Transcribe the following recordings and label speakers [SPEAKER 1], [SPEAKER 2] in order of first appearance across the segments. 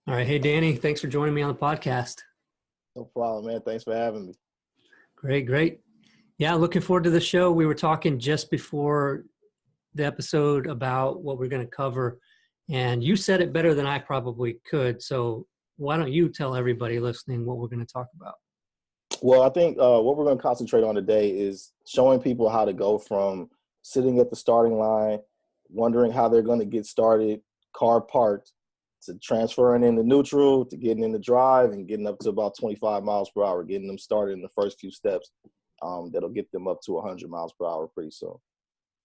[SPEAKER 1] All right. Hey, Danny, thanks for joining me on the podcast.
[SPEAKER 2] No problem, man. Thanks for having me.
[SPEAKER 1] Great, great. Yeah, looking forward to the show. We were talking just before the episode about what we're going to cover, and you said it better than I probably could. So why don't you tell everybody listening what we're going to talk about?
[SPEAKER 2] Well, I think what we're going to concentrate on today is showing people how to go from sitting at the starting line, wondering how they're going to get started, car parked, to transferring into neutral, to getting into drive and getting up to about 25 miles per hour, getting them started in the first few steps. That'll get them up to 100 miles per hour pretty soon.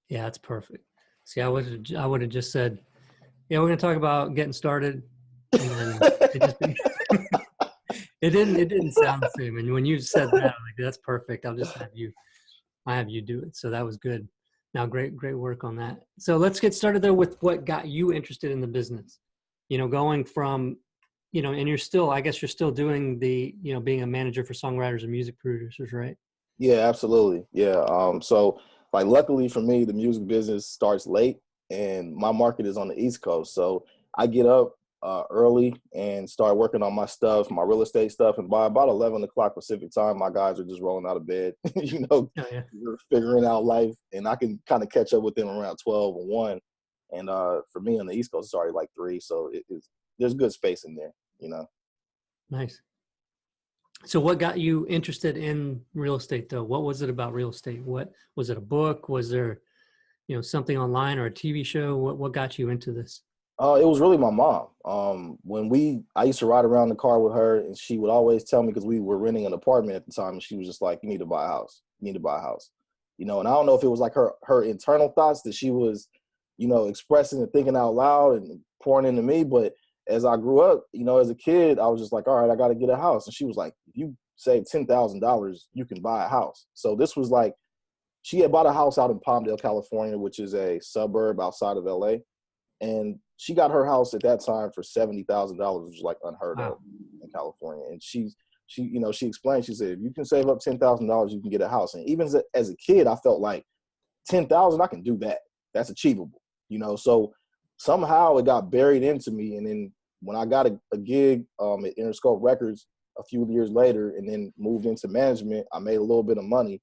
[SPEAKER 1] Yeah, that's perfect. See, I would have just said, yeah, we're going to talk about getting started, and then it didn't sound the same. And when you said that, like, that's perfect. I'll just have you do it. So that was good. Now, great work on that. So let's get started though with what got you interested in the business. Going from, and I guess you're still doing being a manager for songwriters and music producers, right?
[SPEAKER 2] Yeah, absolutely. Yeah. So like luckily for me, the music business starts late and my market is on the East Coast. So I get up early and start working on my stuff, my real estate stuff. And by about 11 o'clock Pacific time, my guys are just rolling out of bed,
[SPEAKER 1] Oh, yeah.
[SPEAKER 2] we're figuring out life, and I can kind of catch up with them around 12 or 1. And for me on the East Coast, it's already like 3. So there's good space in there.
[SPEAKER 1] Nice. So what got you interested in real estate though? What was it about real estate? What was it, a book? Was there, something online or a TV show? What got you into this?
[SPEAKER 2] It was really my mom. I used to ride around the car with her, and she would always tell me, because we were renting an apartment at the time, and she was just like, "You need to buy a house. You need to buy a house." And I don't know if it was like her internal thoughts that she was, expressing and thinking out loud and pouring into me. But as I grew up, as a kid, I was just like, all right, I got to get a house. And she was like, if you save $10,000, you can buy a house. So this was like, she had bought a house out in Palmdale, California, which is a suburb outside of LA. And she got her house at that time for $70,000, which is like unheard of in California. And she explained, she said, if you can save up $10,000, you can get a house. And even as a kid, I felt like 10,000, I can do that. That's achievable, So somehow it got buried into me. And then when I got a gig at Interscope Records a few years later, and then moved into management, I made a little bit of money.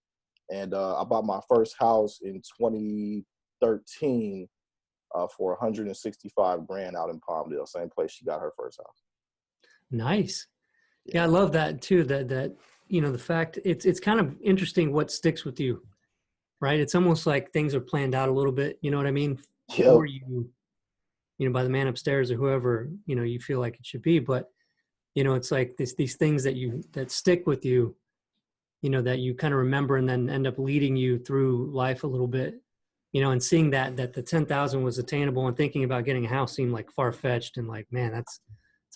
[SPEAKER 2] And I bought my first house in 2013 for $165,000 out in Palmdale, same place she got her first house.
[SPEAKER 1] Nice. Yeah, I love that too. That the fact it's kind of interesting what sticks with you, right? It's almost like things are planned out a little bit. You know what I mean?
[SPEAKER 2] Yep.
[SPEAKER 1] Or by the man upstairs or whoever you feel like it should be. But it's like these things that stick with you, that you kind of remember and then end up leading you through life a little bit. And seeing that the 10,000 was attainable, and thinking about getting a house seemed like far-fetched and like, man, it's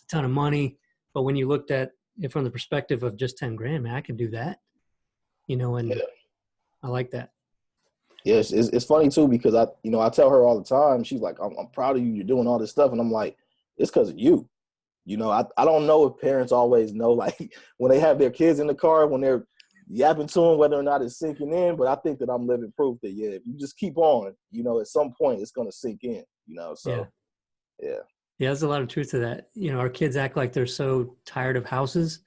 [SPEAKER 1] a ton of money. But when you looked at it from the perspective of just 10 grand, man, I can do that, and yeah. I like that.
[SPEAKER 2] Yes. It's funny too, because I tell her all the time, she's like, I'm proud of you. You're doing all this stuff. And I'm like, it's because of you. I don't know if parents always know, like when they have their kids in the car, when they're yapping to them, whether or not it's sinking in. But I think that I'm living proof that, yeah, if you just keep on, at some point it's going to sink in, so yeah.
[SPEAKER 1] Yeah, there's a lot of truth to that. Our kids act like they're so tired of houses.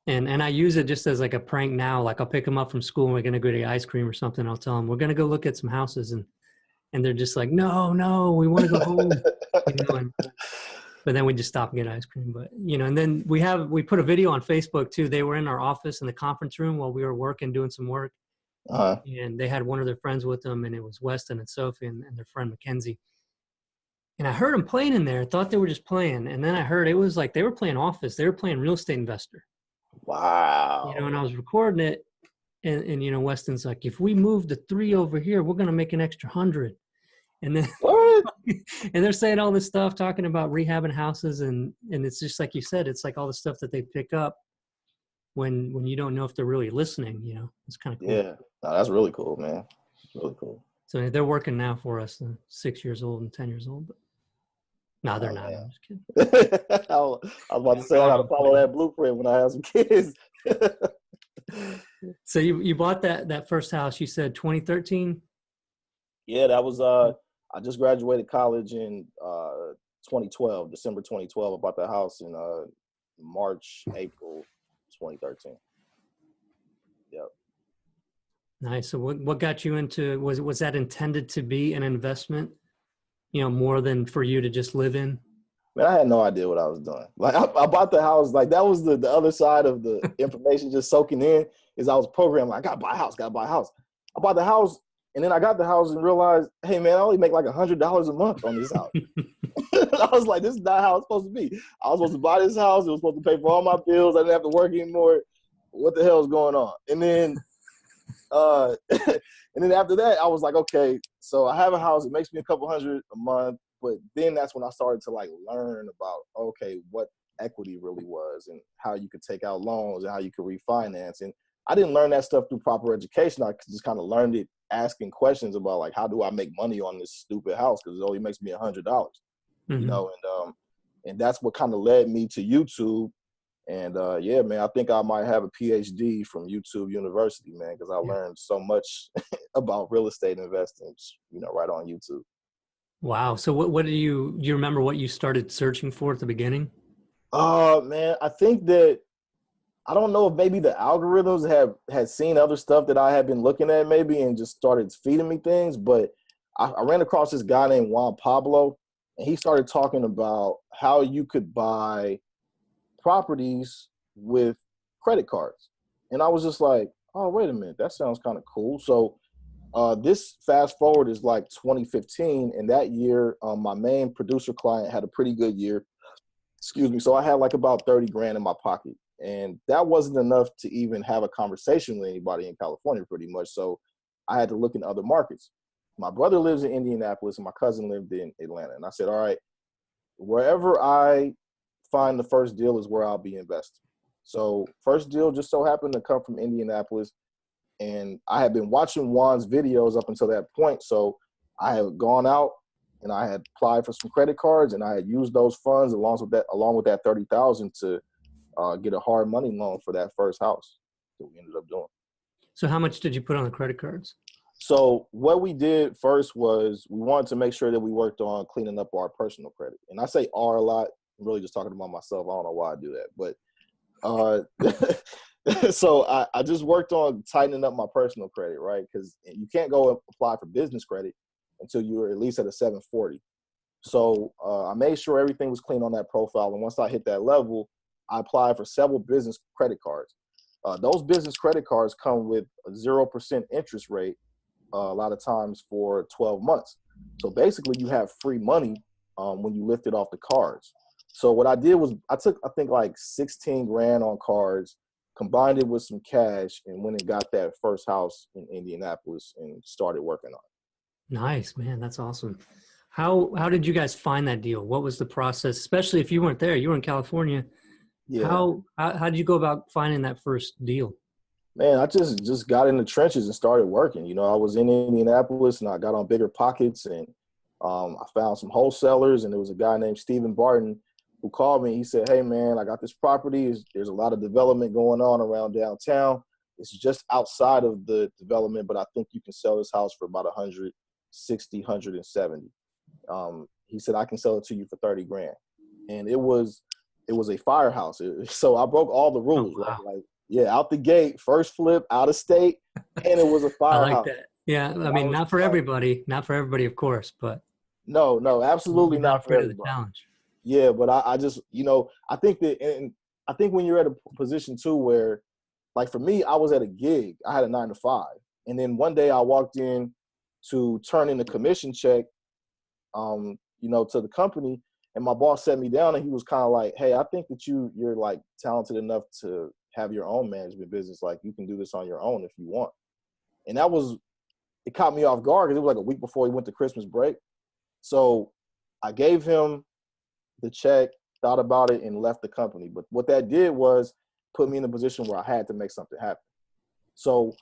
[SPEAKER 1] And I use it just as like a prank now. Like I'll pick them up from school and we're going to go to ice cream or something. I'll tell them, we're going to go look at some houses. And they're just like, no, we want to go home. But then we just stop and get ice cream. But, and then we put a video on Facebook too. They were in our office in the conference room while we were doing some work.
[SPEAKER 2] Uh-huh.
[SPEAKER 1] And they had one of their friends with them, and it was Weston and Sophie and their friend Mackenzie. And I heard them playing in there. I thought they were just playing. And then I heard it was like they were playing Office. They were playing Real Estate Investor.
[SPEAKER 2] Wow.
[SPEAKER 1] And I was recording it. And Weston's like, if we move the 3 over here, we're going to make an extra 100. And then
[SPEAKER 2] what?
[SPEAKER 1] And they're saying all this stuff, talking about rehabbing houses. And it's just like you said, it's like all the stuff that they pick up when you don't know if they're really listening, It's kind of cool.
[SPEAKER 2] Yeah. No, that's really cool, man. Really cool.
[SPEAKER 1] So they're working now for us, 6 years old and 10 years old. But no, they're not.
[SPEAKER 2] Man.
[SPEAKER 1] I'm just kidding.
[SPEAKER 2] I was about to say I got to follow that blueprint when I have some kids.
[SPEAKER 1] So you bought that first house, you said 2013?
[SPEAKER 2] Yeah, that was I just graduated college in 2012, December 2012. I bought that house in March, April 2013. Yep.
[SPEAKER 1] Nice. So what got you into, was that intended to be an investment, more than for you to just live in?
[SPEAKER 2] Man, I had no idea what I was doing. Like I bought the house, like that was the other side of the information just soaking in, is I was programmed, like, I gotta buy a house, gotta buy a house. I bought the house, and then I got the house and realized, hey man, I only make like $100 a month on this house. I was like, this is not how it's supposed to be. I was supposed to buy this house, it was supposed to pay for all my bills, I didn't have to work anymore. What the hell is going on? And then and then after that, I was like, okay, so I have a house, it makes me a couple hundred a month. But then that's when I started to like learn about, okay, what equity really was and how you could take out loans and how you could refinance. And I didn't learn that stuff through proper education. I just kind of learned it asking questions about like, how do I make money on this stupid house? Because it only makes me $100, and that's what kind of led me to YouTube. And yeah, man, I think I might have a PhD from YouTube University, man, because I learned so much about real estate investing, right on YouTube.
[SPEAKER 1] Wow. So what do you remember what you started searching for at the beginning?
[SPEAKER 2] Man, I think that, I don't know if maybe the algorithms had seen other stuff that I had been looking at maybe and just started feeding me things. But I ran across this guy named Juan Pablo, and he started talking about how you could buy properties with credit cards. And I was just like, oh, wait a minute, that sounds kind of cool. So this fast forward is like 2015, and that year, my main producer client had a pretty good year. Excuse me. So I had like about 30 grand in my pocket, and that wasn't enough to even have a conversation with anybody in California pretty much. So I had to look in other markets. My brother lives in Indianapolis and my cousin lived in Atlanta. And I said, all right, wherever I find the first deal is where I'll be investing. So first deal just so happened to come from Indianapolis. And I had been watching Juan's videos up until that point. So I had gone out and I had applied for some credit cards, and I had used those funds along with that 30,000 to get a hard money loan for that first house that we ended up doing.
[SPEAKER 1] So how much did you put on the credit cards?
[SPEAKER 2] So what we did first was we wanted to make sure that we worked on cleaning up our personal credit. And I say "our" a lot. I'm really just talking about myself. I don't know why I do that, but so I just worked on tightening up my personal credit, right? Because you can't go and apply for business credit until you're at least at a 740. So I made sure everything was clean on that profile. And once I hit that level, I applied for several business credit cards. Those business credit cards come with a 0% interest rate a lot of times for 12 months. So basically you have free money when you lift it off the cards. So what I did was I took, I think, like 16 grand on cards, combined it with some cash, and went and got that first house in Indianapolis and started working on it.
[SPEAKER 1] Nice, man. That's awesome. How did you guys find that deal? What was the process? Especially if you weren't there, you were in California.
[SPEAKER 2] Yeah.
[SPEAKER 1] How did you go about finding that first deal?
[SPEAKER 2] Man, I just got in the trenches and started working. I was in Indianapolis and I got on Bigger Pockets, and I found some wholesalers, and there was a guy named Stephen Barton who called me. He said, hey man, I got this property. There's a lot of development going on around downtown. It's just outside of the development, but I think you can sell this house for about 160, 170. He said, I can sell it to you for 30 grand. And it was a firehouse. So I broke all the rules,
[SPEAKER 1] Oh, wow.
[SPEAKER 2] right? Like, yeah, out the gate, first flip, out of state, and it was a firehouse.
[SPEAKER 1] I like that. Yeah, I mean, not for everybody, of course, but
[SPEAKER 2] no, absolutely not for everybody.
[SPEAKER 1] The challenge.
[SPEAKER 2] Yeah, but I just, I think that, and I think when you're at a position too where, like for me, I was at a gig. I had a 9-to-5, and then one day I walked in to turn in the commission check, to the company, and my boss sat me down and he was kind of like, hey, I think that you're like talented enough to have your own management business. Like you can do this on your own if you want. And it caught me off guard because it was like a week before he went to Christmas break. So I gave him the check, thought about it, and left the company. But what that did was put me in a position where I had to make something happen. So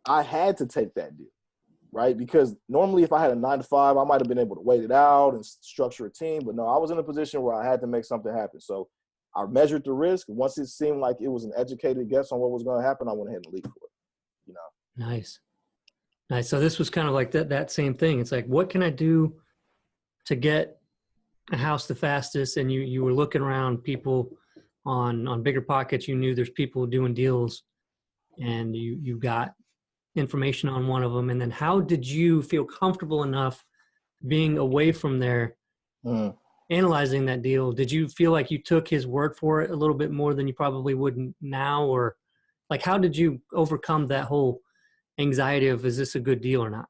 [SPEAKER 2] I had to take that deal, right? Because normally if I had a 9-to-5, I might have been able to wait it out and structure a team. But no, I was in a position where I had to make something happen. So I measured the risk. Once it seemed like it was an educated guess on what was going to happen, I went ahead and leaped for it.
[SPEAKER 1] Nice. So this was kind of like that same thing. It's like, what can I do to get a house the fastest, and you were looking around people on Bigger Pockets. You knew there's people doing deals, and you got information on one of them. And then how did you feel comfortable enough being away from there,
[SPEAKER 2] Mm.
[SPEAKER 1] analyzing that deal? Did you feel like you took his word for it a little bit more than you probably would now? Or like, how did you overcome that whole anxiety of, is this a good deal or not?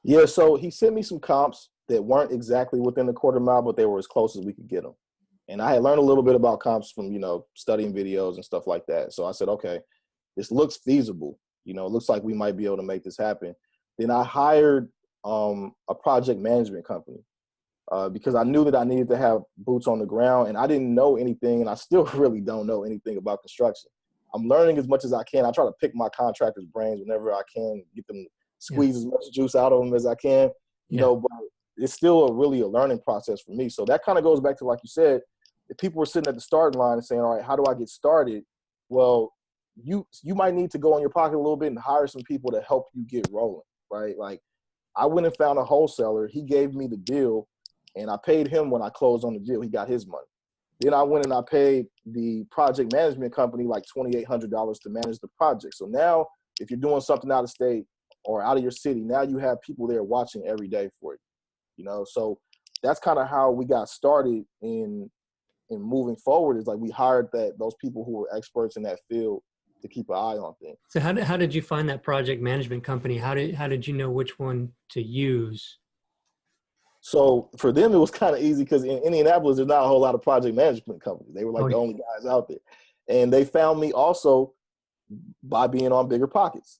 [SPEAKER 2] Yeah, so he sent me some comps that weren't exactly within the quarter mile, but they were as close as we could get them. And I had learned a little bit about comps from, studying videos and stuff like that. So I said, okay, this looks feasible. It looks like we might be able to make this happen. Then I hired a project management company because I knew that I needed to have boots on the ground, and I didn't know anything, and I still really don't know anything about construction. I'm learning as much as I can. I try to pick my contractors' brains whenever I can, get them, squeeze as much juice out of them as I can, but it's still a learning process for me. So that kind of goes back to, like you said, if people were sitting at the starting line and saying, all right, how do I get started? Well, you might need to go in your pocket a little bit and hire some people to help you get rolling, right? Like, I went and found a wholesaler. He gave me the deal, and I paid him when I closed on the deal. He got his money. Then I went and I paid the project management company like $2,800 to manage the project. So now if you're doing something out of state or out of your city, now you have people there watching every day for you, So that's kind of how we got started in moving forward, is like we hired those people who were experts in that field to keep an eye on things.
[SPEAKER 1] So how did you find that project management company? How did you know which one to use?
[SPEAKER 2] So for them, it was kind of easy because in Indianapolis, there's not a whole lot of project management companies. They were like the only guys out there. And they found me also by being on Bigger Pockets.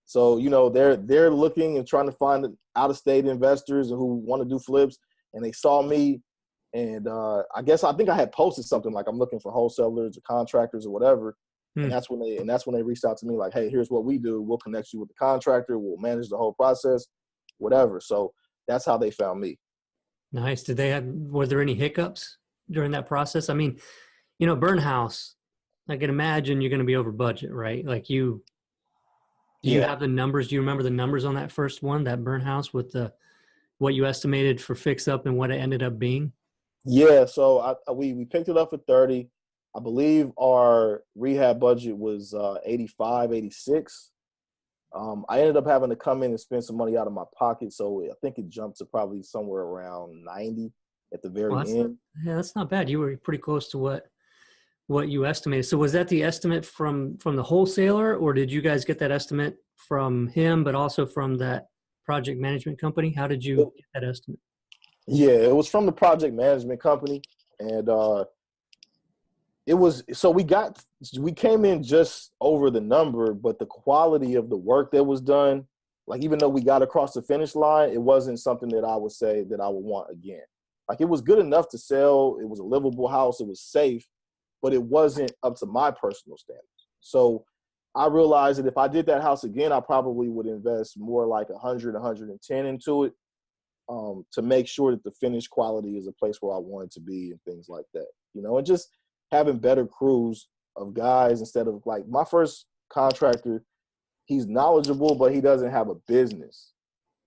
[SPEAKER 2] So, they're looking and trying to find out-of-state investors who want to do flips. And they saw me. And I think I had posted something like, I'm looking for wholesalers or contractors or whatever. And that's when they reached out to me like, hey, here's what we do. We'll connect you with the contractor. We'll manage the whole process, whatever. So that's how they found me.
[SPEAKER 1] Nice. Were there any hiccups during that process? I mean, burn house, I can imagine you're going to be over budget, right? Like do you have the numbers? Do you remember the numbers on that first one, that burn house, with what you estimated for fix up and what it ended up being?
[SPEAKER 2] Yeah. So we picked it up for 30. I believe our rehab budget was 85, 86. I ended up having to come in and spend some money out of my pocket. So I think it jumped to probably somewhere around 90 at the very end.
[SPEAKER 1] That's not bad. You were pretty close to what you estimated. So was that the estimate from the wholesaler, or did you guys get that estimate from him, but also from that project management company? How did you get that estimate?
[SPEAKER 2] Yeah, it was from the project management company. And we came in just over the number, but the quality of the work that was done, like, even though we got across the finish line, it wasn't something that I would say that I would want again. Like, it was good enough to sell. It was a livable house. It was safe, but it wasn't up to my personal standards. So I realized that if I did that house again, I probably would invest more like 100, 110 into it to make sure that the finished quality is a place where I want it to be and things like that, and just having better crews of guys instead of, like, my first contractor, he's knowledgeable, but he doesn't have a business.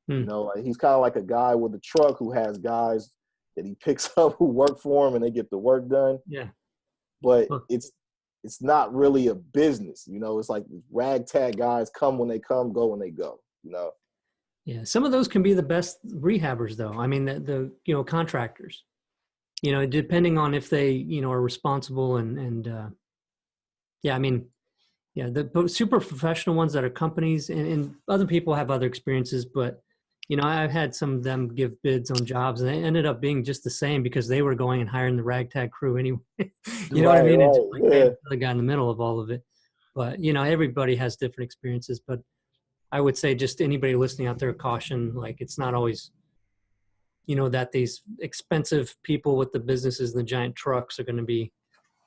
[SPEAKER 2] Like, he's kind of like a guy with a truck who has guys that he picks up who work for him and they get the work done.
[SPEAKER 1] Yeah.
[SPEAKER 2] But it's not really a business. It's like ragtag guys, come when they come, go when they go,
[SPEAKER 1] Yeah. Some of those can be the best rehabbers, though. I mean, the contractors, depending on if they, are responsible the super professional ones that are companies and other people have other experiences, but, I've had some of them give bids on jobs and they ended up being just the same because they were going and hiring the ragtag crew anyway. What I mean?
[SPEAKER 2] Right,
[SPEAKER 1] It's just like the guy in the middle of all of it. But, everybody has different experiences, but I would say just anybody listening out there, caution, like, it's not always, that these expensive people with the businesses and the giant trucks are going to be,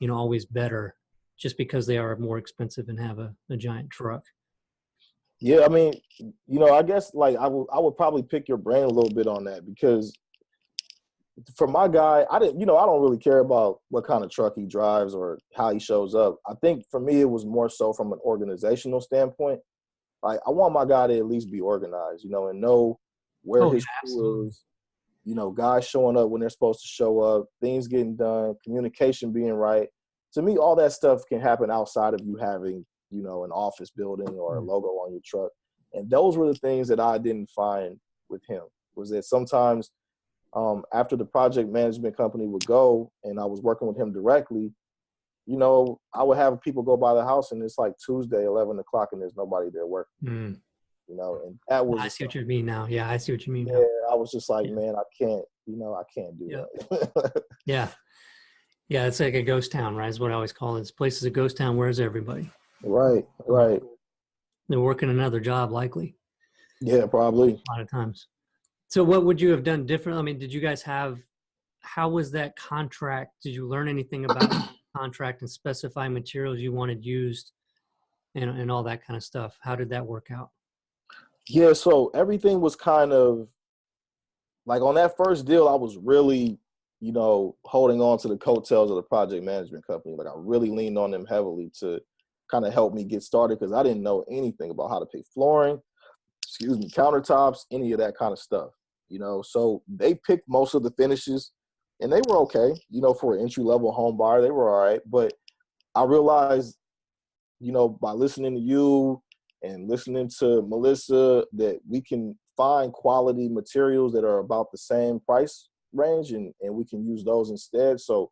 [SPEAKER 1] always better just because they are more expensive and have a giant truck.
[SPEAKER 2] Yeah, I mean, I guess, like, I would probably pick your brain a little bit on that because for my guy, I don't really care about what kind of truck he drives or how he shows up. I think for me, it was more so from an organizational standpoint. Like, I want my guy to at least be organized, and know where his crew is. guys showing up when they're supposed to show up, things getting done, communication being right. To me, all that stuff can happen outside of you having, an office building or a logo on your truck. And those were the things that I didn't find with him, was that sometimes after the project management company would go and I was working with him directly, I would have people go by the house and it's like Tuesday, 11 o'clock, and there's nobody there working, and that was.
[SPEAKER 1] I see what you mean now. Yeah, I see what you mean now.
[SPEAKER 2] Yeah, I was just like, man, I can't do that.
[SPEAKER 1] Yeah. Yeah, it's like a ghost town, right? Is what I always call it. This place is a ghost town. Where's everybody?
[SPEAKER 2] Right.
[SPEAKER 1] They're working another job, likely.
[SPEAKER 2] Yeah, probably.
[SPEAKER 1] A lot of times. So what would you have done different? I mean, did you guys how was that contract? Did you learn anything about the contract and specify materials you wanted used and all that kind of stuff? How did that work out?
[SPEAKER 2] Yeah, so everything was kind of like on that first deal, I was really, holding on to the coattails of the project management company. Like I really leaned on them heavily to kind of help me get started because I didn't know anything about how to pay flooring, countertops, any of that kind of stuff, So they picked most of the finishes and they were okay, for an entry-level home buyer, they were all right. But I realized, by listening to you and listening to Melissa, that we can find quality materials that are about the same price range and we can use those instead. So,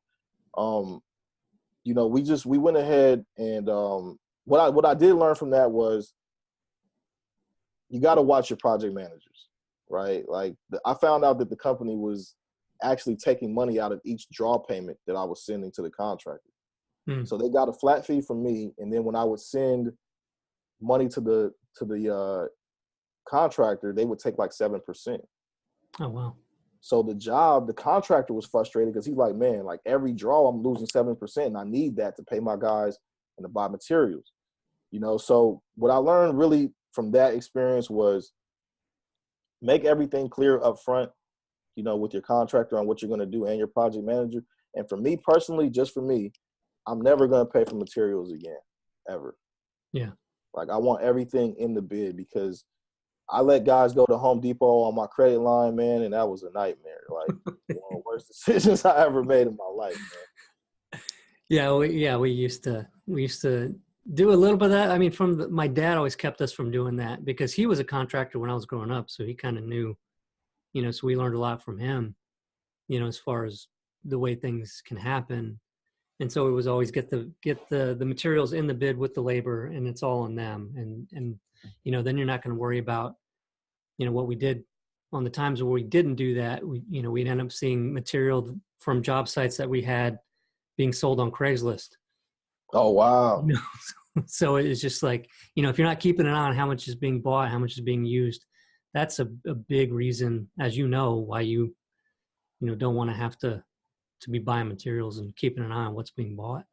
[SPEAKER 2] we went ahead and what I did learn from that was you got to watch your project managers, right? Like I found out that the company was actually taking money out of each draw payment that I was sending to the contractor. So they got a flat fee from me. And then when I would send money to the contractor, they would take like 7%.
[SPEAKER 1] Oh, wow. So
[SPEAKER 2] the contractor was frustrated because he's like, man, like every draw I'm losing 7% and I need that to pay my guys and to buy materials, So what I learned really from that experience was make everything clear up front, with your contractor on what you're going to do and your project manager. And for me personally, just for me, I'm never going to pay for materials again, ever. Yeah. Like I want everything in the bid because I let guys go to Home Depot on my credit line, man, and that was a nightmare. Like one of the worst decisions I ever made in my life, man.
[SPEAKER 1] We used to do a little bit of that. I mean, my dad always kept us from doing that because he was a contractor when I was growing up, so he kind of knew. So we learned a lot from him, as far as the way things can happen. And so it was always get the materials in the bid with the labor and it's all on them. And then you're not going to worry about, what we did on the times where we didn't do that. We'd end up seeing material from job sites that we had being sold on Craigslist.
[SPEAKER 2] Oh, wow.
[SPEAKER 1] So it's just like, if you're not keeping an eye on how much is being bought, how much is being used, that's a big reason, as why you don't want to have to be buying materials and keeping an eye on what's being bought.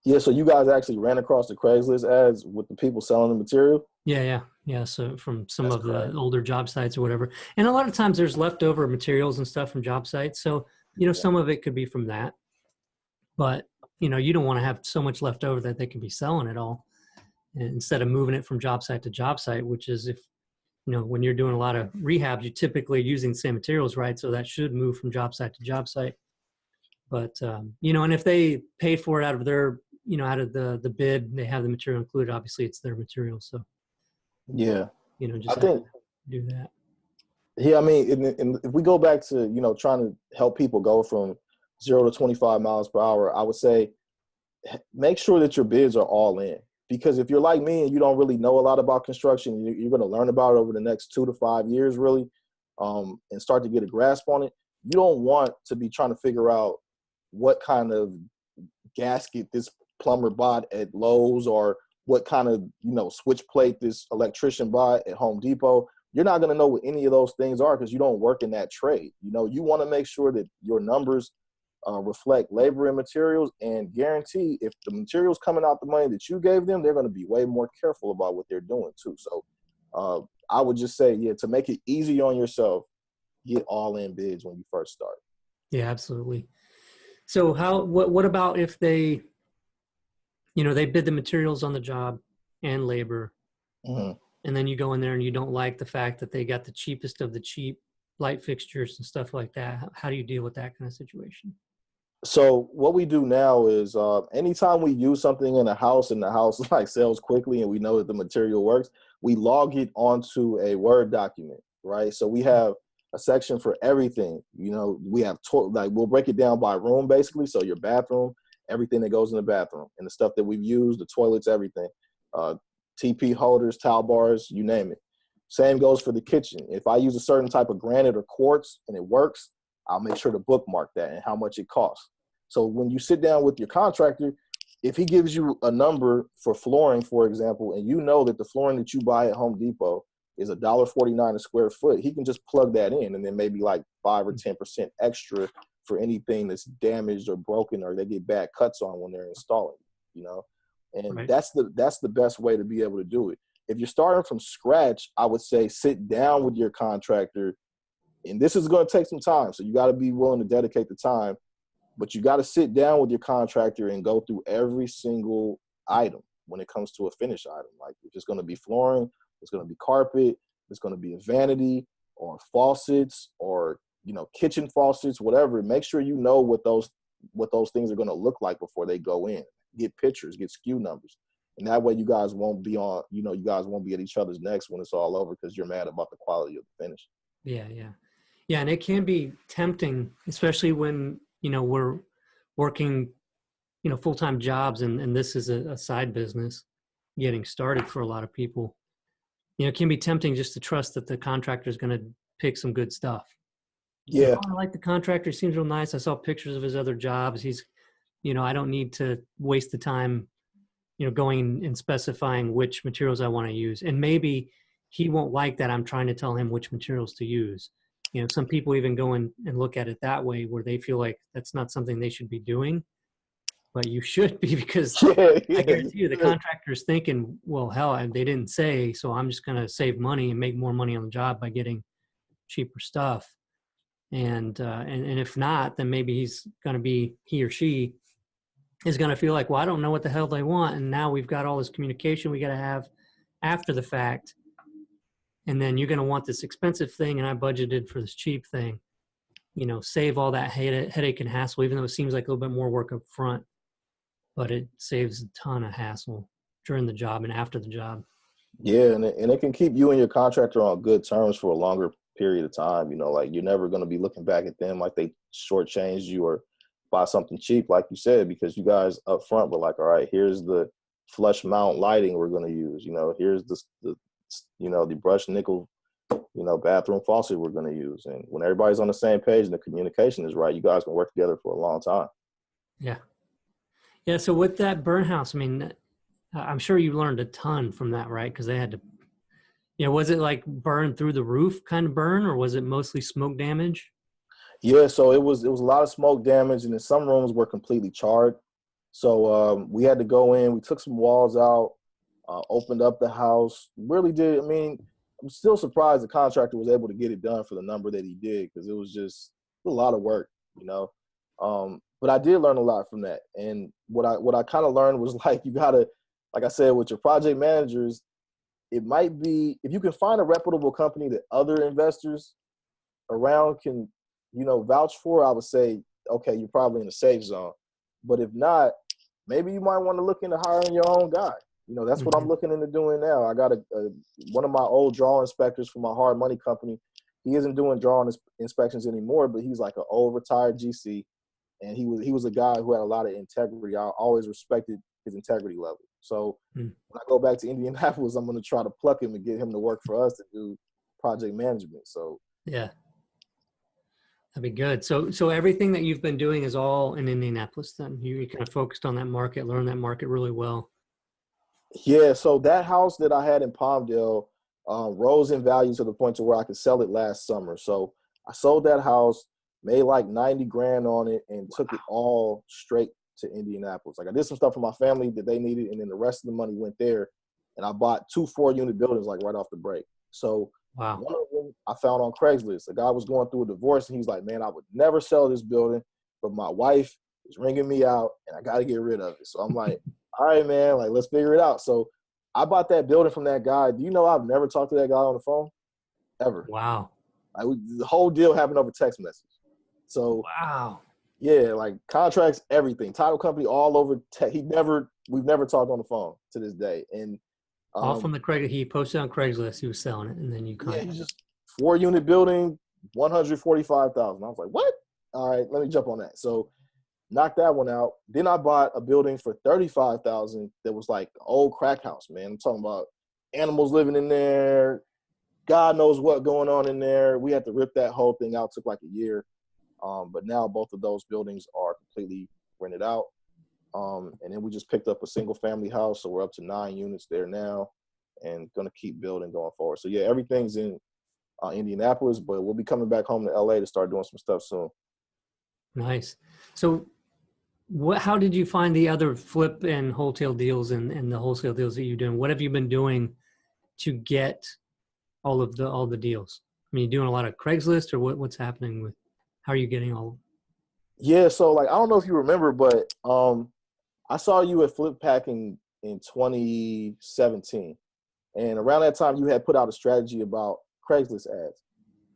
[SPEAKER 2] Yeah, so you guys actually ran across the Craigslist ads with the people selling the material?
[SPEAKER 1] Yeah. So from some of the older job sites or whatever. And a lot of times there's leftover materials and stuff from job sites. So, some of it could be from that. But, you don't want to have so much left over that they can be selling it all. And instead of moving it from job site to job site, which is if, when you're doing a lot of rehabs, you're typically using the same materials, right? So that should move from job site to job site. But, and if they pay for it out of their, out of the bid, they have the material included, obviously it's their material. So,
[SPEAKER 2] yeah,
[SPEAKER 1] just I think do that.
[SPEAKER 2] Yeah. I mean, and if we go back to, trying to help people go from 0 to 25 miles per hour, I would say, make sure that your bids are all in. Because if you're like me and you don't really know a lot about construction, you're going to learn about it over the next 2 to 5 years, really, and start to get a grasp on it. You don't want to be trying to figure out what kind of gasket this plumber bought at Lowe's or what kind of, switch plate this electrician bought at Home Depot. You're not going to know what any of those things are because you don't work in that trade. You want to make sure that your numbers reflect labor and materials, and guarantee if the materials coming out the money that you gave them, they're going to be way more careful about what they're doing too. So I would just say, to make it easy on yourself, get all in bids when you first start.
[SPEAKER 1] Yeah, absolutely. So what about if they, they bid the materials on the job and labor, and then you go in there and you don't like the fact that they got the cheapest of the cheap, light fixtures and stuff like that? How do you deal with that kind of situation?
[SPEAKER 2] So what we do now is anytime we use something in a house and the house like sells quickly and we know that the material works, we log it onto a Word document, right? So we have a section for everything. You know, we have like we'll break it down by room basically. So your bathroom, everything that goes in the bathroom, and the stuff that we've used, the toilets, everything, TP holders, towel bars, you name it. Same goes for the kitchen. If I use a certain type of granite or quartz and it works, I'll make sure to bookmark that and how much it costs. So when you sit down with your contractor, if he gives you a number for flooring, for example, and you know that the flooring that you buy at Home Depot is $1.49 a square foot, he can just plug that in and then maybe like 5 or 10% extra for anything that's damaged or broken or they get bad cuts on when they're installing, you know? And
[SPEAKER 1] Right.
[SPEAKER 2] that's the best way to be able to do it. If you're starting from scratch, I would say sit down with your contractor, and this is going to take some time. So you got to be willing to dedicate the time. But you got to sit down with your contractor and go through every single item when it comes to a finished item. Like if it's going to be flooring, it's going to be carpet, it's going to be a vanity or faucets or, you know, kitchen faucets, whatever. Make sure you know what those things are going to look like before they go in. Get pictures, get SKU numbers. And that way you guys won't be on, you know, you guys won't be at each other's necks when it's all over because you're mad about the quality of the finish.
[SPEAKER 1] Yeah, yeah. Yeah, and it can be tempting, especially when, you know, we're working, you know, full-time jobs and this is a side business getting started for a lot of people. You know, it can be tempting just to trust that the contractor is going to pick some good stuff. You know,
[SPEAKER 2] Yeah.
[SPEAKER 1] oh, I like the contractor, seems real nice. I saw pictures of his other jobs. He's, you know, I don't need to waste the time, you know, going and specifying which materials I want to use. And maybe he won't like that I'm trying to tell him which materials to use. You know, some people even go in and look at it that way where they feel like that's not something they should be doing, but you should be because
[SPEAKER 2] Yeah,
[SPEAKER 1] I
[SPEAKER 2] yeah.
[SPEAKER 1] guarantee you the contractor's thinking, well, hell, they didn't say, so I'm just going to save money and make more money on the job by getting cheaper stuff. And if not, then maybe he or she is going to feel like, well, I don't know what the hell they want. And now we've got all this communication we got to have after the fact. And then you're going to want this expensive thing. And I budgeted for this cheap thing, you know, save all that headache and hassle, even though it seems like a little bit more work up front, but it saves a ton of hassle during the job and after the job.
[SPEAKER 2] Yeah, and it can keep you and your contractor on good terms for a longer period of time. You know, like you're never going to be looking back at them like they shortchanged you or buy something cheap, like you said, because you guys up front were like, all right, here's the flush mount lighting we're going to use. You know, here's the you know, the brushed nickel, you know, bathroom faucet we're going to use. And when everybody's on the same page and the communication is right, you guys can work together for a long time.
[SPEAKER 1] Yeah. Yeah. So with that burn house, I mean, I'm sure you learned a ton from that, right? Because they had to, you know, was it like burn through the roof kind of burn, or was it mostly smoke damage?
[SPEAKER 2] Yeah, so it was a lot of smoke damage, and then some rooms were completely charred. So we had to go in. We took some walls out, opened up the house. Really did. I mean, I'm still surprised the contractor was able to get it done for the number that he did because it was just a lot of work, you know. But I did learn a lot from that, and what I kind of learned was like you gotta, like I said, with your project managers, it might be if you can find a reputable company that other investors around can, you know, vouch for, I would say, okay, you're probably in a safe zone. But if not, maybe you might want to look into hiring your own guy. You know, that's what I'm
[SPEAKER 1] Mm-hmm.
[SPEAKER 2] looking into doing now. I got one of my old draw inspectors from my hard money company. He isn't doing drawing inspections anymore, but he's like an old retired GC, and he was a guy who had a lot of integrity. I always respected his integrity level. So
[SPEAKER 1] Mm-hmm.
[SPEAKER 2] when I go back to Indianapolis, I'm going to try to pluck him and get him to work for us to do project management. So
[SPEAKER 1] Yeah. That'd be good. So everything that you've been doing is all in Indianapolis then? You kind of focused on that market, learned that market really well.
[SPEAKER 2] yeah, so that house that I had in Palmdale rose in value to the point to where I could sell it last summer. So I sold that house, made like 90 grand on it, and took it all straight to Indianapolis. Like I did some stuff for my family that they needed, and then the rest of the money went there. And I bought 2 4-unit buildings like right off the break. So
[SPEAKER 1] Wow.
[SPEAKER 2] one of them I found on Craigslist. A guy was going through a divorce, and he's like, man, I would never sell this building, but my wife is ringing me out, and I got to get rid of it. So I'm like, all right, man, like, let's figure it out. So I bought that building from that guy. Do you know I've never talked to that guy on the phone? Ever.
[SPEAKER 1] Wow.
[SPEAKER 2] The whole deal happened over text message. So
[SPEAKER 1] Wow.
[SPEAKER 2] yeah, like contracts, everything, title company, all over. We've never talked on the phone to this day. And
[SPEAKER 1] All from the Craig. He posted on Craigslist. He was selling it, and then you
[SPEAKER 2] yeah,
[SPEAKER 1] contacted.
[SPEAKER 2] he's just 4-unit building, 145,000. I was like, what? All right, let me jump on that. So knocked that one out. Then I bought a building for 35,000 that was like an old crack house, man. I'm talking about animals living in there. God knows what going on in there. We had to rip that whole thing out. It took like a year. But now both of those buildings are completely rented out. And then we just picked up a single family house. So we're up to 9 units there now and going to keep building going forward. So yeah, everything's in Indianapolis, but we'll be coming back home to LA to start doing some stuff soon.
[SPEAKER 1] Nice. So how did you find the other flip and wholesale deals and the wholesale deals that you're doing? What have you been doing to get all the deals? I mean, you doing a lot of Craigslist, or what's happening with, how are you getting all of them?
[SPEAKER 2] Yeah, so like I don't know if you remember, but I saw you at Flip Packing in 2017. And around that time you had put out a strategy about Craigslist ads.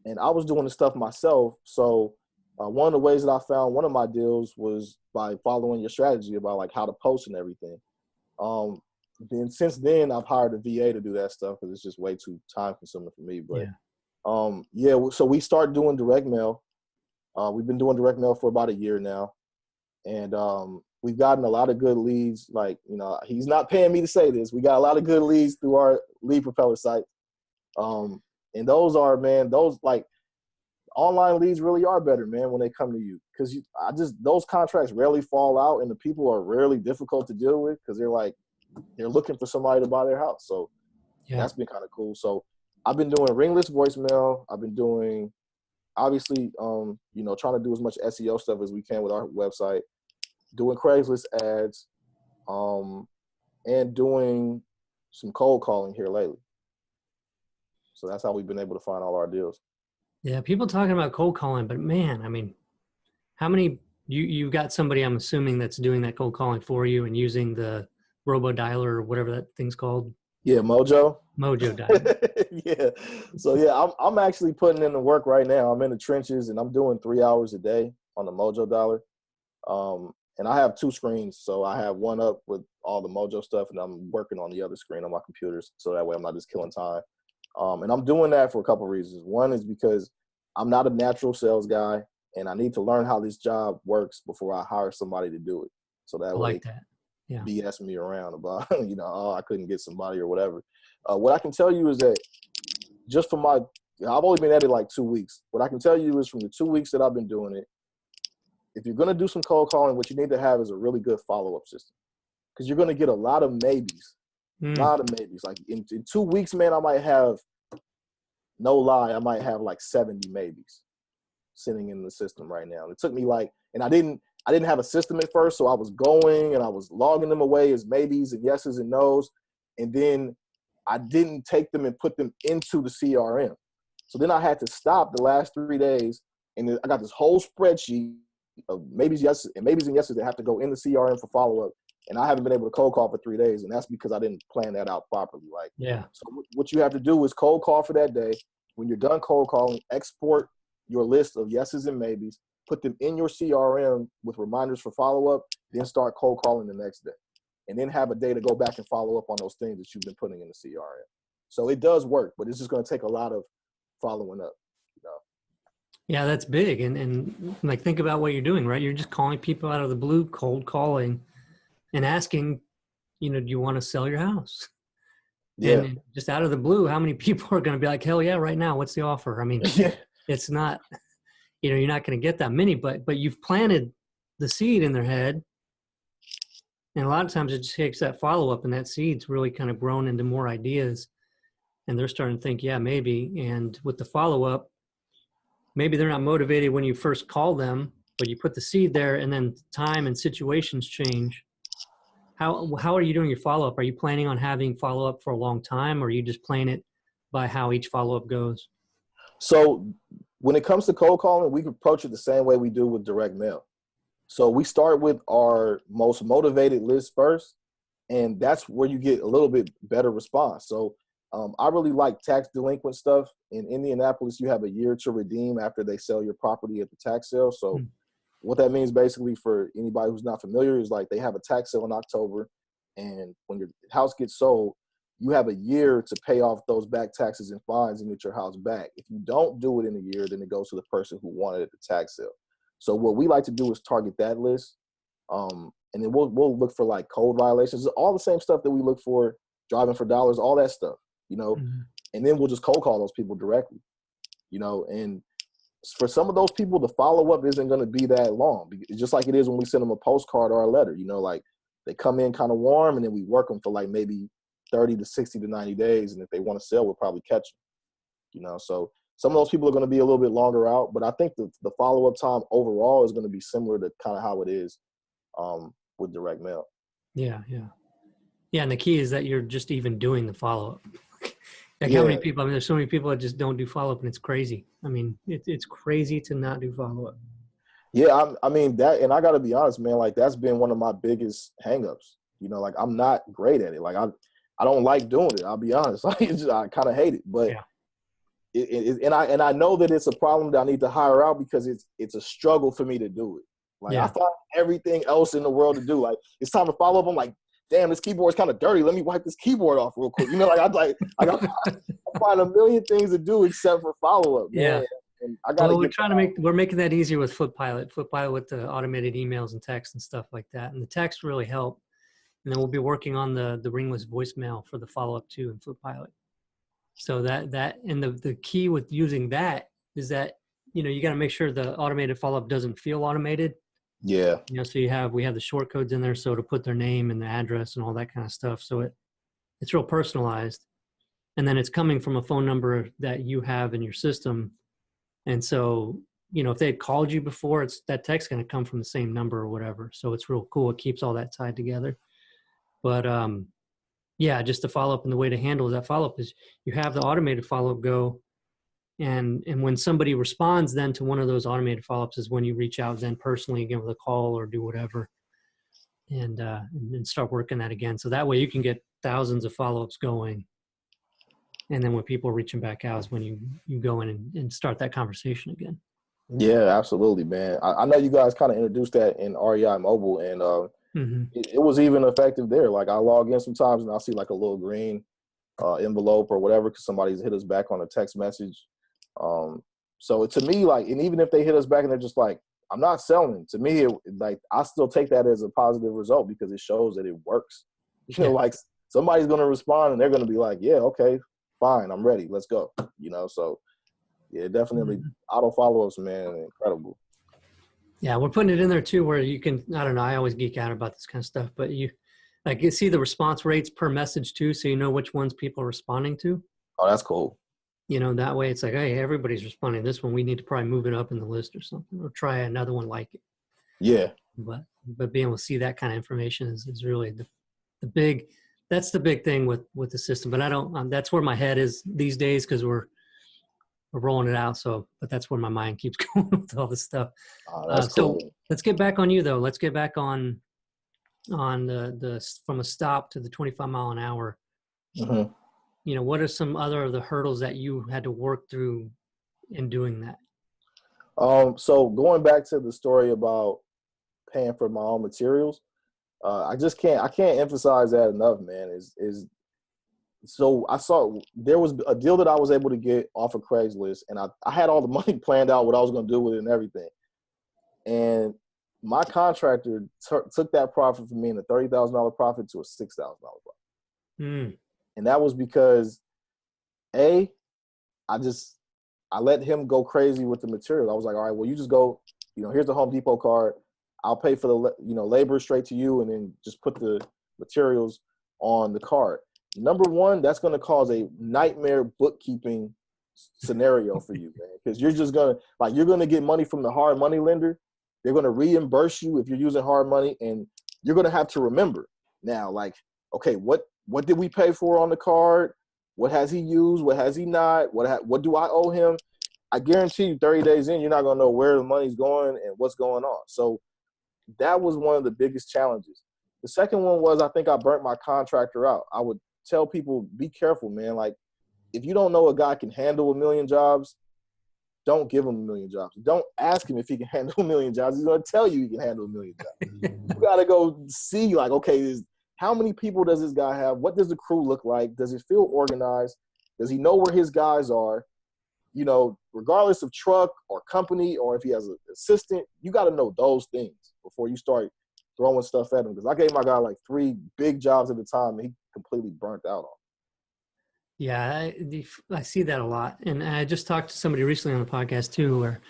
[SPEAKER 2] And I was doing the stuff myself. So one of the ways that I found one of my deals was by following your strategy about like how to post and everything. Then since then I've hired a VA to do that stuff because it's just way too time consuming for me. But so we start doing direct mail. We've been doing direct mail for about a year now. And we've gotten a lot of good leads. Like, you know, he's not paying me to say this. We got a lot of good leads through our lead propeller site. And those are, man, those like online leads really are better, man, when they come to you. Because those contracts rarely fall out, and the people are rarely difficult to deal with because they're looking for somebody to buy their house. So that's been kind of cool. So I've been doing ringless voicemail. I've been doing, obviously, trying to do as much SEO stuff as we can with our website, doing Craigslist ads, and doing some cold calling here lately. So that's how we've been able to find all our deals.
[SPEAKER 1] Yeah, people talking about cold calling, but man, I mean, how many, you got somebody, I'm assuming, that's doing that cold calling for you and using the robo dialer or whatever that thing's called?
[SPEAKER 2] Yeah, Mojo
[SPEAKER 1] dialer.
[SPEAKER 2] Yeah. So yeah, I'm actually putting in the work right now. I'm in the trenches and I'm doing 3 hours a day on the Mojo dialer. And I have 2 screens. So I have one up with all the Mojo stuff and I'm working on the other screen on my computer. So that way I'm not just killing time. And I'm doing that for a couple of reasons. One is because I'm not a natural sales guy and I need to learn how this job works before I hire somebody to do it. So that way,
[SPEAKER 1] like that. Yeah.
[SPEAKER 2] BS me around about, I couldn't get somebody or whatever. What I can tell you is that just from I've only been at it like 2 weeks. What I can tell you is from the 2 weeks that I've been doing it, if you're going to do some cold calling, what you need to have is a really good follow-up system because you're going to get a lot of maybes. A lot of maybes. Like in 2 weeks, man, I might have, no lie, I might have like 70 maybes sitting in the system right now. And it took me and I didn't have a system at first, so I was going and I was logging them away as maybes and yeses and nos. And then I didn't take them and put them into the CRM. So then I had to stop the last 3 days, and I got this whole spreadsheet of maybes, yeses, and yeses that have to go in the CRM for follow-up. And I haven't been able to cold call for 3 days, and that's because I didn't plan that out properly. So what you have to do is cold call for that day. When you're done cold calling, export your list of yeses and maybes, put them in your CRM with reminders for follow-up, then start cold calling the next day. And then have a day to go back and follow up on those things that you've been putting in the CRM. So it does work, but it's just going to take a lot of following up.
[SPEAKER 1] Yeah, that's big. And like, think about what you're doing, right? You're just calling people out of the blue, cold calling and asking, do you want to sell your house? Yeah. And just out of the blue, how many people are going to be like, hell yeah, right now, what's the offer? I mean, it's not, you're not going to get that many, but you've planted the seed in their head. And a lot of times it just takes that follow-up, and that seed's really kind of grown into more ideas. And they're starting to think, yeah, maybe. And with the follow-up, maybe they're not motivated when you first call them, but you put the seed there, and then time and situations change. How are you doing your follow-up? Are you planning on having follow-up for a long time, or are you just playing it by how each follow-up goes?
[SPEAKER 2] So when it comes to cold calling, we approach it the same way we do with direct mail. So we start with our most motivated list first, and that's where you get a little bit better response. So I really like tax delinquent stuff. In Indianapolis, you have a year to redeem after they sell your property at the tax sale. So what that means basically for anybody who's not familiar is like they have a tax sale in October, and when your house gets sold, you have a year to pay off those back taxes and fines and get your house back. If you don't do it in a year, then it goes to the person who wanted it at the tax sale. So what we like to do is target that list. And then we'll look for like code violations, all the same stuff that we look for, driving for dollars, all that stuff, you know, and then we'll just cold call those people directly, you know, and for some of those people, the follow-up isn't going to be that long, just like it is when we send them a postcard or a letter, you know, like they come in kind of warm and then we work them for like maybe 30 to 60 to 90 days. And if they want to sell, we'll probably catch them, you know, so some of those people are going to be a little bit longer out, but I think the follow-up time overall is going to be similar to kind of how it is with direct mail.
[SPEAKER 1] Yeah. And the key is that you're just even doing the follow-up. Like how many people, I mean, there's so many people that just don't do follow-up, and it's crazy. I mean, it's crazy to not do follow-up.
[SPEAKER 2] Yeah, I mean that, and I got to be honest, man, like that's been one of my biggest hangups. You know, like I'm not great at it. Like I don't like doing it. I'll be honest. Like I kind of hate it, but and I know that it's a problem that I need to hire out because it's a struggle for me to do it. Like I find everything else in the world to do. Like it's time to follow up. I'm like, damn, this keyboard's kind of dirty. Let me wipe this keyboard off real quick. You know, like I find a million things to do except for follow up. Yeah. And I got. Well,
[SPEAKER 1] we're making that easier with FlippPilot with the automated emails and text and stuff like that. And the text really help. And then we'll be working on the ringless voicemail for the follow up too in FlippPilot. So that and the key with using that is that, you know, you got to make sure the automated follow up doesn't feel automated.
[SPEAKER 2] Yeah.
[SPEAKER 1] You know, so we have the short codes in there, so to put their name and the address and all that kind of stuff. So it's real personalized. And then it's coming from a phone number that you have in your system. And so, you know, if they had called you before, that text going to come from the same number or whatever. So it's real cool. It keeps all that tied together. But yeah, just the follow up, and the way to handle that follow up is you have the automated follow up go. And when somebody responds then to one of those automated follow-ups is when you reach out then personally again with a call or do whatever and start working that again. So that way you can get thousands of follow-ups going. And then when people are reaching back out is when you go in and start that conversation again.
[SPEAKER 2] Yeah, absolutely, man. I know you guys kind of introduced that in REI Mobile, and it was even effective there. Like I log in sometimes and I'll see like a little green envelope or whatever because somebody's hit us back on a text message. So to me, like, and even if they hit us back and they're just like, I'm not selling, to me, like, I still take that as a positive result because it shows that it works. You know, like somebody's going to respond and they're going to be like, yeah, okay, fine, I'm ready. Let's go. You know, so yeah, definitely auto follow-ups, man, incredible.
[SPEAKER 1] Yeah, we're putting it in there too, where you can, I don't know, I always geek out about this kind of stuff, but you see the response rates per message too, so you know which ones people are responding to.
[SPEAKER 2] Oh, that's cool.
[SPEAKER 1] You know, that way it's like, hey, everybody's responding to this one. We need to probably move it up in the list or something, or try another one like it.
[SPEAKER 2] Yeah.
[SPEAKER 1] But being able to see that kind of information is really that's the big thing with the system. But I don't, that's where my head is these days because we're rolling it out. So, but that's where my mind keeps going with all this stuff.
[SPEAKER 2] Oh, that's cool.
[SPEAKER 1] So let's get back on you though. Let's get back on the from a stop to the 25 mile an hour.
[SPEAKER 2] Mm-hmm.
[SPEAKER 1] You know, what are some other of the hurdles that you had to work through in doing that?
[SPEAKER 2] So going back to the story about paying for my own materials, I can't emphasize that enough, man. So I saw there was a deal that I was able to get off of Craigslist, and I had all the money planned out, what I was going to do with it and everything. And my contractor took that profit from me in a $30,000 profit to a $6,000 profit. And that was because, I let him go crazy with the materials. I was like, all right, well, you just go, you know, here's the Home Depot card. I'll pay for the, you know, labor straight to you, and then just put the materials on the card. Number one, that's going to cause a nightmare bookkeeping scenario for you, man, because you're just going to, you're going to get money from the hard money lender. They're going to reimburse you if you're using hard money, and you're going to have to remember now, like, okay, what did we pay for on the card? What has he used? What has he not? What do I owe him? I guarantee you 30 days in, you're not going to know where the money's going and what's going on. So that was one of the biggest challenges. The second one was, I think I burnt my contractor out. I would tell people, be careful, man. Like, if you don't know a guy can handle a million jobs, don't give him a million jobs. Don't ask him if he can handle a million jobs. He's going to tell you he can handle a million jobs. You got to go see, like, okay, how many people does this guy have? What does the crew look like? Does it feel organized? Does he know where his guys are? You know, regardless of truck or company, or if he has an assistant, you got to know those things before you start throwing stuff at him. Because I gave my guy like 3 big jobs at a time, and he completely burnt out on.
[SPEAKER 1] Yeah, I see that a lot. And I just talked to somebody recently on the podcast too, where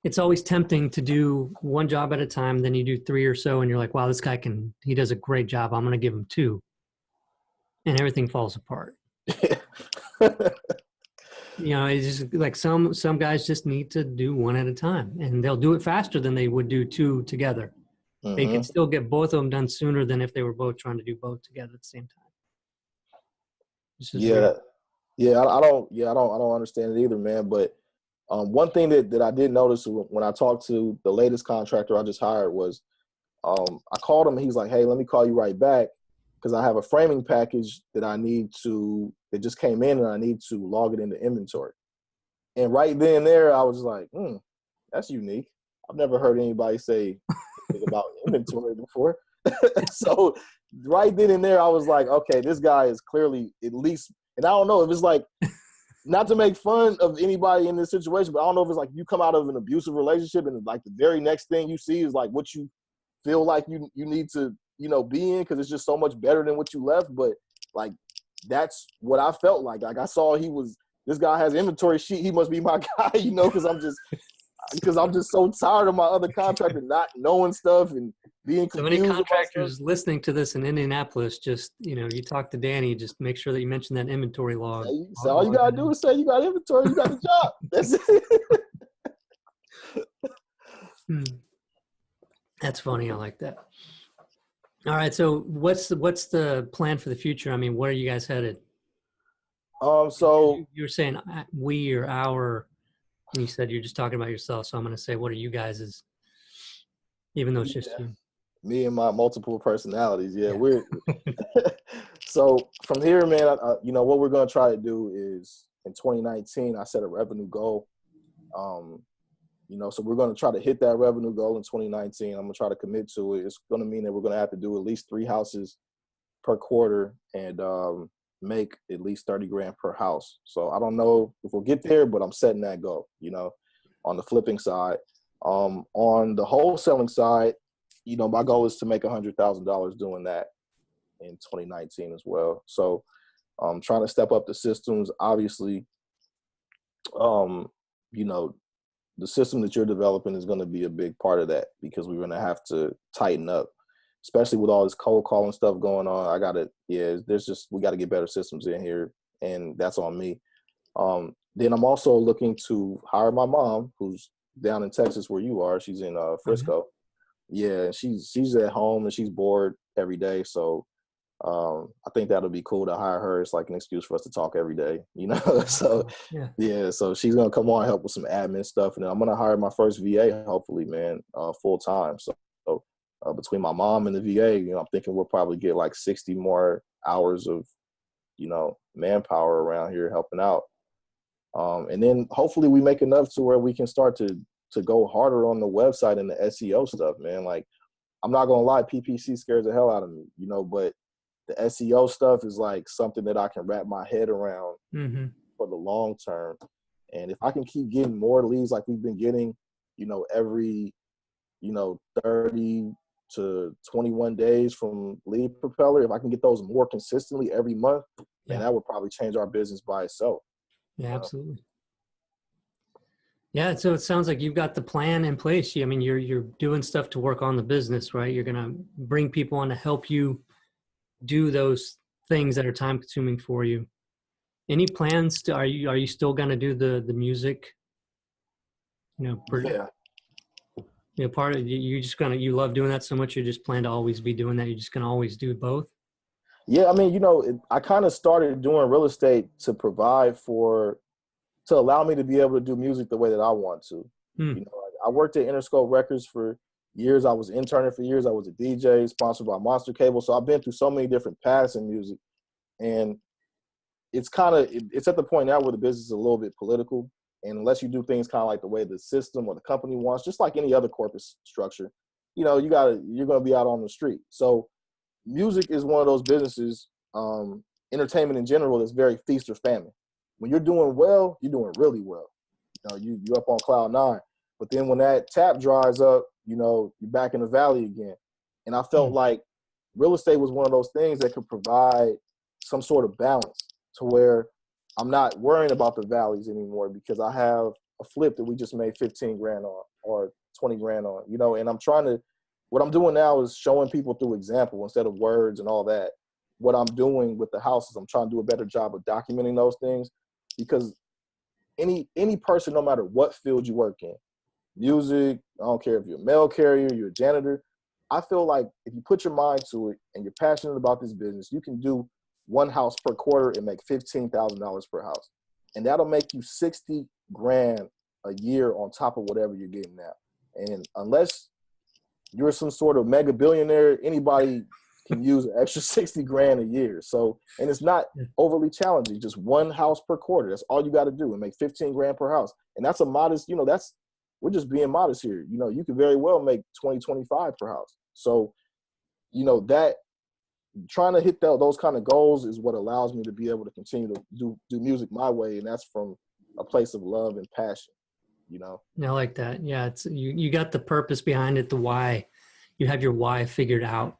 [SPEAKER 1] it's always tempting to do one job at a time. Then you do 3 or so and you're like, wow, this guy he does a great job. I'm going to give him 2. And everything falls apart. You know, it's just like some guys just need to do 1 at a time, and they'll do it faster than they would do 2 together.
[SPEAKER 2] Mm-hmm.
[SPEAKER 1] They can still get both of them done sooner than if they were both trying to do both together at the same time.
[SPEAKER 2] Yeah. I don't understand it either, man. But one thing that I did notice when I talked to the latest contractor I just hired was I called him and he's like, hey, let me call you right back because I have a framing package that just came in and I need to log it into inventory. And right then and there, I was like, that's unique. I've never heard anybody say anything about inventory before. So right then and there, I was like, okay, this guy is clearly at least, and I don't know if it's like, not to make fun of anybody in this situation, but I don't know if it's like you come out of an abusive relationship and like the very next thing you see is like what you feel like you need to, you know, be in because it's just so much better than what you left. But like, that's what I felt like. Like I saw this guy has inventory sheet. He must be my guy, you know, because I'm just so tired of my other contractor not knowing stuff and being confused.
[SPEAKER 1] So many contractors listening to this in Indianapolis, just, you know, you talk to Danny, just make sure that you mention that inventory log.
[SPEAKER 2] So all you got to do is say you got inventory, you got the job. That's it.
[SPEAKER 1] That's funny. I like that. All right. So what's the plan for the future? I mean, where are you guys headed?
[SPEAKER 2] So
[SPEAKER 1] you were saying we or our, and you said you're just talking about yourself. So I'm going to say, what are you guys' even though it's just you.
[SPEAKER 2] Me and my multiple personalities. Yeah. We're so from here, man, you know, what we're going to try to do is in 2019, I set a revenue goal. You know, so we're going to try to hit that revenue goal in 2019. I'm going to try to commit to it. It's going to mean that we're going to have to do at least 3 houses per quarter and make at least 30 grand per house. So I don't know if we'll get there, but I'm setting that goal, you know, on the flipping side. On the wholesaling side, you know, my goal is to make $100,000 doing that in 2019 as well. So I'm trying to step up the systems. Obviously, you know, the system that you're developing is going to be a big part of that because we're going to have to tighten up, especially with all this cold calling stuff going on. We got to get better systems in here, and that's on me. Then I'm also looking to hire my mom, who's down in Texas where you are. She's in Frisco. Mm-hmm. Yeah, she's at home and she's bored every day. So I think that'll be cool to hire her. It's like an excuse for us to talk every day, you know? So yeah, so she's going to come on and help with some admin stuff. And then I'm going to hire my first VA, hopefully, man, full time. So between my mom and the VA, you know, I'm thinking we'll probably get like 60 more hours of, you know, manpower around here helping out. And then hopefully we make enough to where we can start to go harder on the website and the SEO stuff, man. Like, I'm not going to lie, PPC scares the hell out of me, you know, but the SEO stuff is like something that I can wrap my head around for the long term. And if I can keep getting more leads like we've been getting, you know, every, you know, 30 to 21 days from Lead Propeller, if I can get those more consistently every month, then that would probably change our business by itself.
[SPEAKER 1] Yeah, absolutely. Yeah, so it sounds like you've got the plan in place. I mean, you're doing stuff to work on the business, right? You're going to bring people on to help you do those things that are time consuming for you. Any plans to, are you still going to do the music? You know, part of you just you love doing that so much. You just plan to always be doing that. You're just going to always do both.
[SPEAKER 2] Yeah. I mean, you know, I kind of started doing real estate to allow me to be able to do music the way that I want to. You know, I worked at Interscope Records for years. I was interning for years. I was a DJ sponsored by Monster Cable. So I've been through so many different paths in music. And it's kind of, it's at the point now where the business is a little bit political. And unless you do things kind of like the way the system or the company wants, just like any other corporate structure, you know, you're going to be out on the street. So music is one of those businesses, entertainment in general, is very feast or famine. When you're doing well, you're doing really well. You know, you're up on cloud nine. But then when that tap dries up, you know, you're back in the valley again. And I felt like real estate was one of those things that could provide some sort of balance to where I'm not worrying about the valleys anymore, because I have a flip that we just made 15 grand on or 20 grand on, you know, and what I'm doing now is showing people through example instead of words and all that. What I'm doing with the houses, I'm trying to do a better job of documenting those things, because any person, no matter what field you work in, music, I don't care if you're a mail carrier, you're a janitor, I feel like if you put your mind to it and you're passionate about this business, you can do one house per quarter and make $15,000 per house. And that'll make you 60 grand a year on top of whatever you're getting now. And unless you're some sort of mega billionaire, anybody can use an extra 60 grand a year. So, and it's not overly challenging, just one house per quarter. That's all you got to do and make 15 grand per house. And that's a modest, you know, we're just being modest here. You know, you could very well make 20, 25 per house. So, you know, that trying to hit those kind of goals is what allows me to be able to continue to do music my way. And that's from a place of love and passion, you know?
[SPEAKER 1] I like that. Yeah. It's, you got the purpose behind it, the why. You have your why figured out,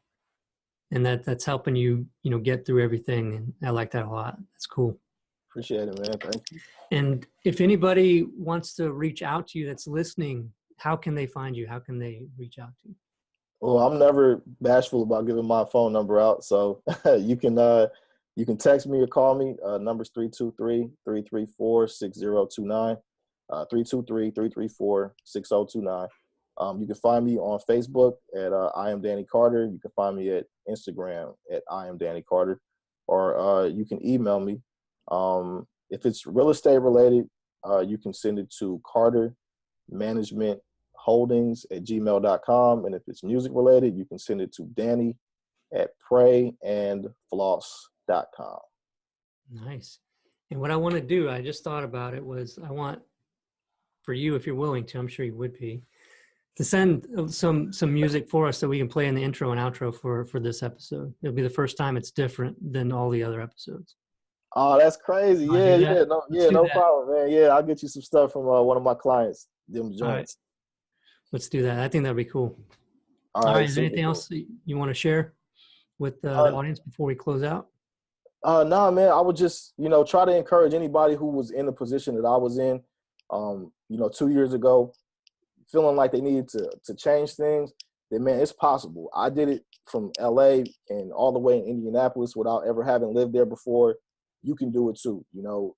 [SPEAKER 1] and that's helping you, you know, get through everything. And I like that a lot. That's cool.
[SPEAKER 2] Appreciate it, man. Thank you.
[SPEAKER 1] And if anybody wants to reach out to you that's listening, how can they find you? How can they reach out to you?
[SPEAKER 2] Well, I'm never bashful about giving my phone number out. So you can text me or call me. Number's 323-334-6029, 323-334-6029. You can find me on Facebook at I am Danny Carter. You can find me at Instagram at I am Danny Carter, or you can email me. If it's real estate related, you can send it to cartermanagementholdings@gmail.com. And if it's music related, you can send it to danny@prayandfloss.com.
[SPEAKER 1] Nice. And what I want to do, I just thought about it, was I want for you, if you're willing to, I'm sure you would be, to send some music for us so we can play in the intro and outro for this episode. It'll be the first time it's different than all the other episodes.
[SPEAKER 2] Oh, that's crazy. No problem, man. Yeah, I'll get you some stuff from one of my clients, them joints.
[SPEAKER 1] Right. Let's do that. I think that'd be cool.
[SPEAKER 2] All
[SPEAKER 1] right.
[SPEAKER 2] right.
[SPEAKER 1] Is there anything else you want to share with the audience before we close out?
[SPEAKER 2] No, man. I would just, you know, try to encourage anybody who was in the position that I was in, 2 years ago, feeling like they needed to change things. That, man, it's possible. I did it from LA and all the way in Indianapolis without ever having lived there before. You can do it too. You know,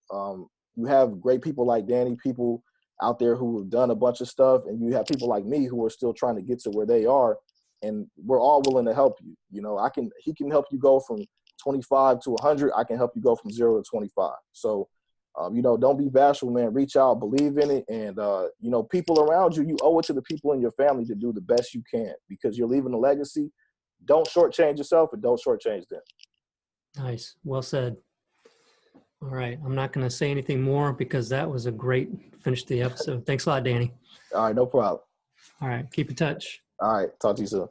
[SPEAKER 2] you have great people like Danny, people out there who have done a bunch of stuff, and you have people like me who are still trying to get to where they are, and we're all willing to help you. You know, he can help you go from 25 to 100. I can help you go from 0 to 25. So, don't be bashful, man. Reach out, believe in it, and people around you, you owe it to the people in your family to do the best you can, because you're leaving a legacy. Don't shortchange yourself, and don't shortchange them.
[SPEAKER 1] Nice. Well said. All right. I'm not going to say anything more because that was a great finish to the episode. Thanks a lot, Danny.
[SPEAKER 2] All right. No problem.
[SPEAKER 1] All right. Keep in touch.
[SPEAKER 2] All right. Talk to you soon.